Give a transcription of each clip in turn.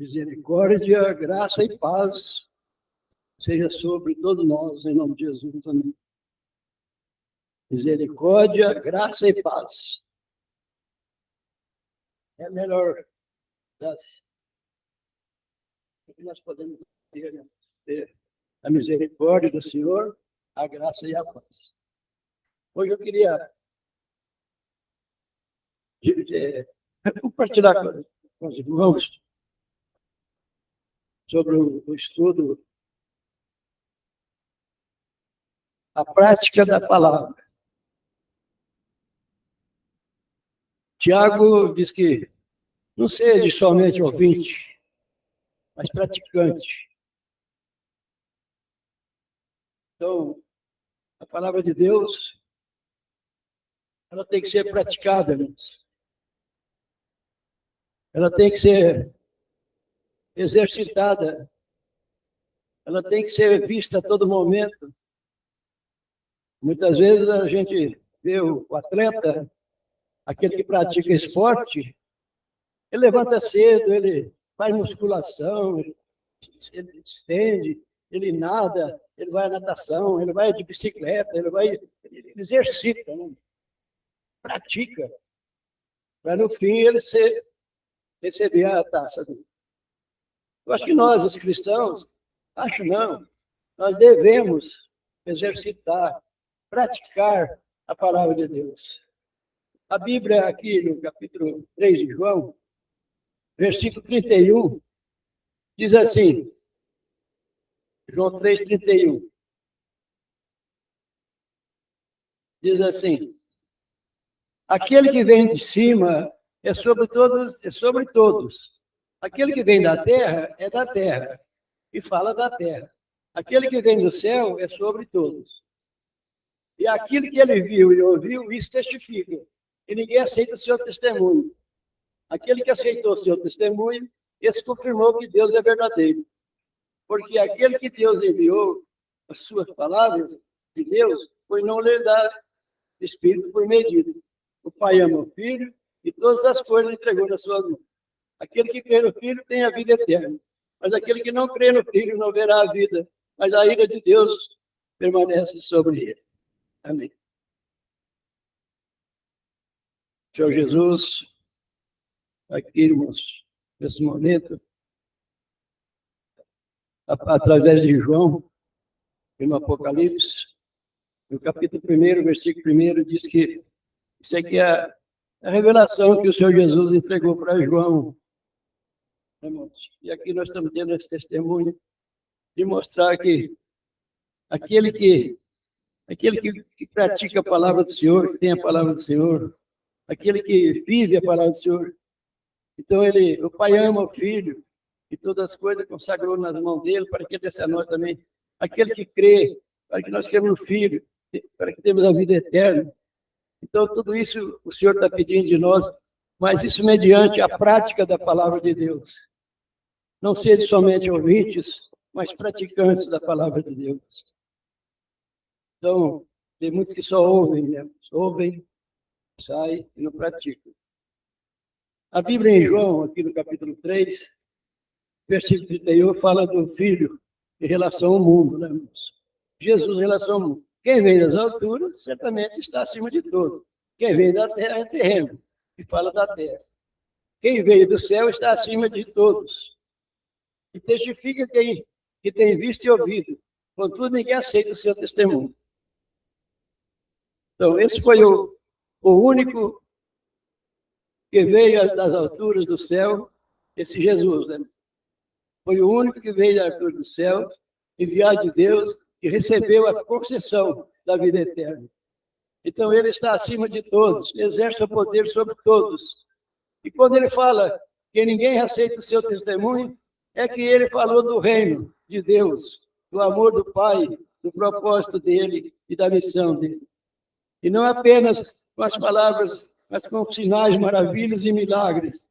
Misericórdia, graça e paz seja sobre todos nós, em nome de Jesus. Amém. Misericórdia, graça e paz. É a melhor das que nós podemos ter, né? Ter a misericórdia do Senhor, a graça e a paz. Hoje eu queria compartilhar com os irmãos sobre o estudo, a prática da palavra. Tiago diz que não seja somente ouvinte, mas praticante. Então, a palavra de Deus, ela tem que ser praticada, irmãos. Ela tem que ser exercitada. Ela tem que ser vista a todo momento. Muitas vezes a gente vê o atleta, aquele que pratica esporte, ele levanta cedo, ele faz musculação, ele estende, ele nada, ele vai à natação, ele vai de bicicleta, ele exercita, né? Pratica, para no fim ele receber a taça. Eu acho que nós, os cristãos, nós devemos exercitar, praticar a palavra de Deus. A Bíblia, aqui no capítulo 3 de João, versículo 31, diz assim, João 3,31, diz assim, aquele que vem de cima é sobre todos. Aquele que vem da terra é da terra, e fala da terra. Aquele que vem do céu é sobre todos. E aquilo que ele viu e ouviu, isso testifica. E ninguém aceita o seu testemunho. Aquele que aceitou o seu testemunho, esse confirmou que Deus é verdadeiro. Porque aquele que Deus enviou, as suas palavras de Deus, foi não lhe dar espírito por medida. O Pai ama o Filho e todas as coisas entregou na sua mão. Aquele que crê no Filho tem a vida eterna. Mas aquele que não crê no Filho não verá a vida, mas a ira de Deus permanece sobre ele. Amém. Senhor Jesus, aqui, irmãos, nesse momento, através de João, no Apocalipse, no capítulo 1, versículo 1, diz que isso aqui é a revelação que o Senhor Jesus entregou para João. Irmãos, e aqui nós estamos tendo esse testemunho de mostrar que aquele que pratica a palavra do Senhor, que tem a palavra do Senhor, aquele que vive a palavra do Senhor, então o Pai ama o Filho, e todas as coisas consagrou nas mãos dele, para que desse a nós também. Aquele que crê, para que nós queremos o Filho, para que temos a vida eterna. Então, tudo isso o Senhor está pedindo de nós, mas isso mediante a prática da palavra de Deus. Não ser somente ouvintes, mas praticantes da palavra de Deus. Então, tem muitos que só ouvem, né? Ouvem, saem e não praticam. A Bíblia em João, aqui no capítulo 3, versículo 31, fala do Filho em relação ao mundo, né, irmãos? Jesus em relação ao mundo. Quem vem das alturas, certamente está acima de todos. Quem vem da terra é terreno, e fala da terra. Quem veio do céu está acima de todos. E testifica que tem visto e ouvido. Contudo, ninguém aceita o seu testemunho. Então, esse foi o único que veio das alturas do céu, esse Jesus, né? Foi o único que veio das alturas do céu, enviado de Deus, que recebeu a concessão da vida eterna. Então, ele está acima de todos, exerce o poder sobre todos. E quando ele fala que ninguém aceita o seu testemunho, é que ele falou do reino de Deus, do amor do Pai, do propósito dele e da missão dele. E não apenas com as palavras, mas com sinais, maravilhas e milagres.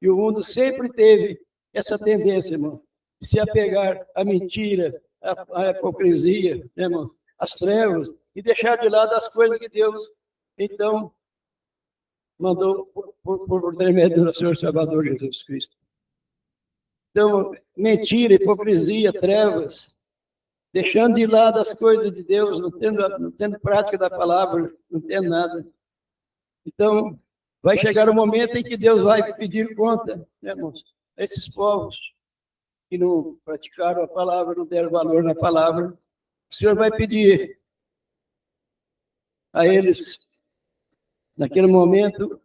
E o mundo sempre teve essa tendência, irmão, de se apegar à mentira, à hipocrisia, né, irmão? Às trevas, e deixar de lado as coisas que Deus, então, mandou por intermédio do Senhor Salvador Jesus Cristo. Então, mentira, hipocrisia, trevas, deixando de lado as coisas de Deus, não tendo prática da palavra, não tendo nada. Então, vai chegar o momento em que Deus vai pedir conta, né, irmãos, a esses povos que não praticaram a palavra, não deram valor na palavra. O Senhor vai pedir a eles, naquele momento,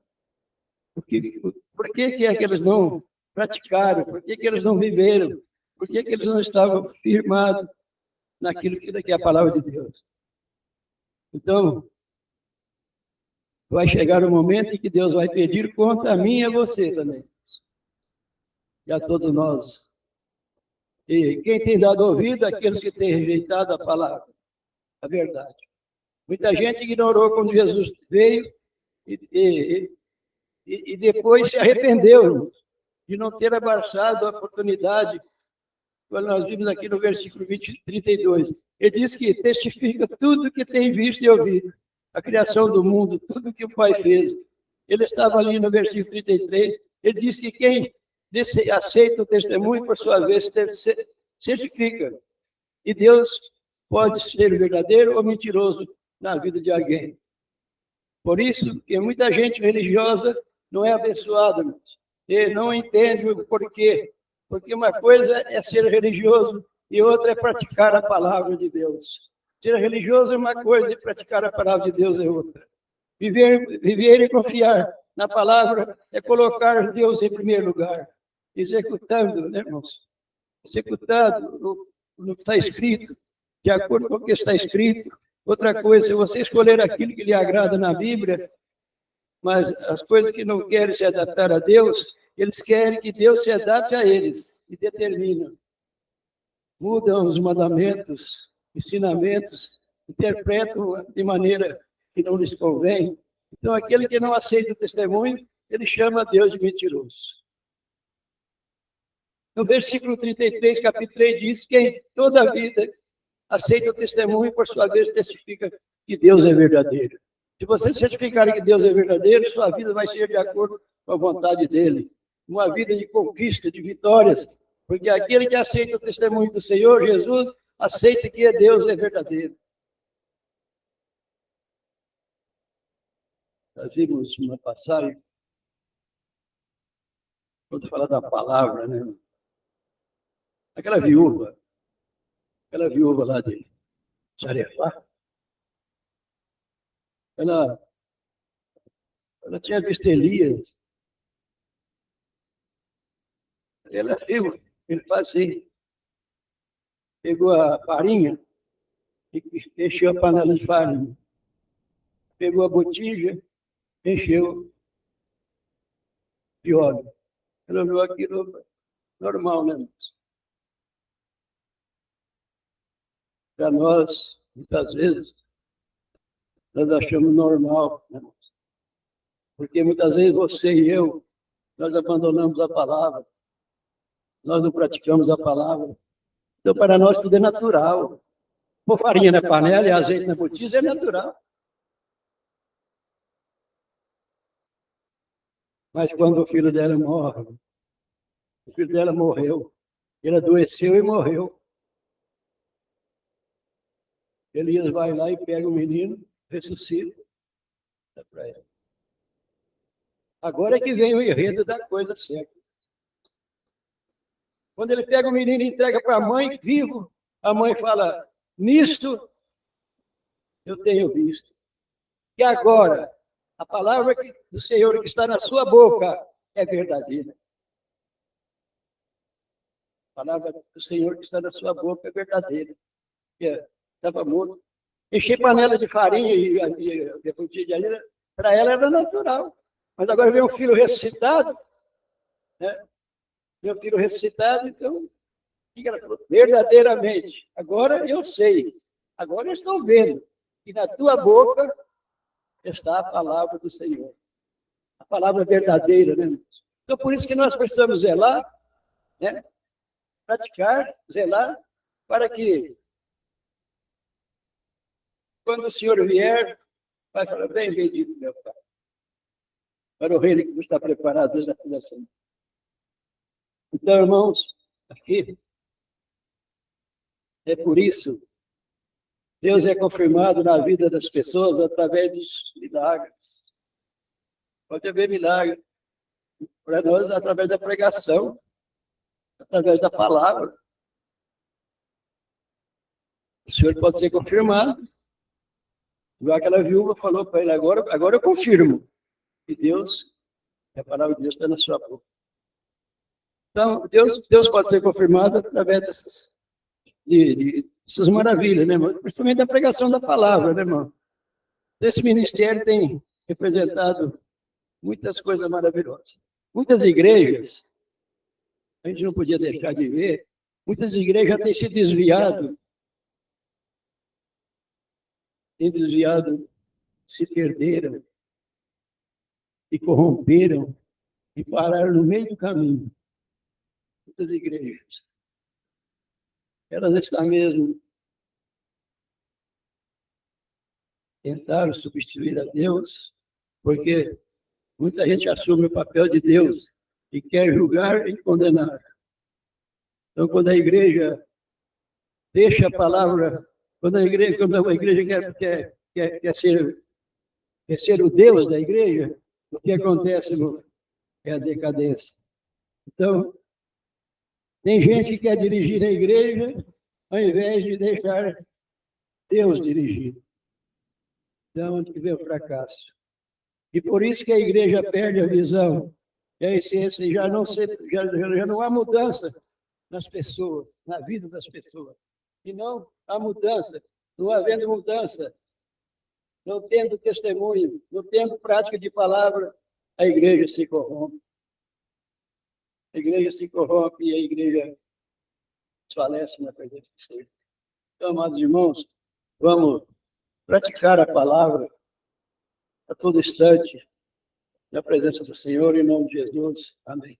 por que é que eles não praticaram? Por que eles não viveram? Por que eles não estavam firmados naquilo que é a palavra de Deus? Então, vai chegar o momento em que Deus vai pedir conta a mim e a você também. E a todos nós. E quem tem dado ouvido àqueles que têm rejeitado a palavra, a verdade. Muita gente ignorou quando Jesus veio e depois se arrependeu de não ter abraçado a oportunidade. Quando nós vimos aqui no versículo 32, ele diz que testifica tudo que tem visto e ouvido, a criação do mundo, tudo que o Pai fez. Ele estava ali no versículo 33, ele diz que quem aceita o testemunho, por sua vez, certifica. E Deus pode ser verdadeiro ou mentiroso na vida de alguém. Por isso que muita gente religiosa não é abençoada, e não entende o porquê. Porque uma coisa é ser religioso e outra é praticar a palavra de Deus. Ser religioso é uma coisa e praticar a palavra de Deus é outra. Viver e confiar na palavra é colocar Deus em primeiro lugar. Executando, né, irmãos? Executando o que está escrito, de acordo com o que está escrito. Outra coisa, se você escolher aquilo que lhe agrada na Bíblia, mas as coisas que não querem se adaptar a Deus, eles querem que Deus se adapte a eles e determinam. Mudam os mandamentos, ensinamentos, interpretam de maneira que não lhes convém. Então, aquele que não aceita o testemunho, ele chama Deus de mentiroso. No versículo 33, capítulo 3, diz que em toda a vida aceita o testemunho e, por sua vez, testifica que Deus é verdadeiro. Se você certificar que Deus é verdadeiro, sua vida vai ser de acordo com a vontade dele. Uma vida de conquista, de vitórias. Porque aquele que aceita o testemunho do Senhor Jesus, aceita que Deus é verdadeiro. Nós vimos uma passagem, quando fala da palavra, né? Aquela viúva lá de Sarefá, ela tinha visto Elias. Ela viu, ele faz assim, pegou a farinha e encheu a panela de farinha. Pegou a botija, encheu de óleo. Ela olhou aquilo normal, né? Para nós, muitas vezes, nós achamos normal, né? Porque muitas vezes você e eu, nós abandonamos a palavra, nós não praticamos a palavra. Então, para nós, tudo é natural. Pôr farinha na panela e azeite na botija é natural. Mas quando o filho dela morre, o filho dela morreu, ele adoeceu e morreu. Elias vai lá e pega o menino, ressuscita. Agora é que vem o enredo da coisa certa. Quando ele pega o menino e entrega para a mãe, vivo, a mãe fala, nisto eu tenho visto. E agora, a palavra do Senhor que está na sua boca é verdadeira. A palavra do Senhor que está na sua boca é verdadeira. Estava morto. Encher panela de farinha e botija, para ela era natural. Mas agora vem um filho ressuscitado, né? Meu filho ressuscitado, então, verdadeiramente, agora eu sei, agora eu estou vendo que na tua boca está a palavra do Senhor. A palavra verdadeira, né? Então, por isso que nós precisamos zelar, né? Praticar, zelar, para que, quando o Senhor vier, vai falar, bem bendito, meu Pai, para o reino que está preparado desde a fundação. Então, irmãos, aqui. É por isso, Deus é confirmado na vida das pessoas através dos milagres. Pode haver milagre para nós através da pregação, através da palavra. O Senhor pode ser confirmado. Igual aquela viúva falou para ele, agora eu confirmo que Deus, a palavra de Deus está na sua boca. Então, Deus pode ser confirmado através dessas maravilhas, né, irmão? Principalmente da pregação da palavra, né, irmão? Esse ministério tem representado muitas coisas maravilhosas. Muitas igrejas, a gente não podia deixar de ver, muitas igrejas têm se desviado, se perderam, se corromperam e pararam no meio do caminho. Muitas igrejas. Elas estão mesmo tentaram substituir a Deus, porque muita gente assume o papel de Deus e quer julgar e condenar. Então, quando a igreja deixa a palavra, quando a igreja quer ser o Deus da igreja, o que acontece é a decadência. Então, tem gente que quer dirigir a igreja ao invés de deixar Deus dirigir. Então, onde que vem o fracasso? E por isso que a igreja perde a visão e a essência, e já não há mudança nas pessoas, na vida das pessoas. E não há mudança, não havendo mudança, não tendo testemunho, não tendo prática de palavra, a igreja se corrompe. A igreja se corrompe e a igreja desfalece na presença do Senhor. Então, amados irmãos, vamos praticar a palavra a todo instante, na presença do Senhor, em nome de Jesus. Amém.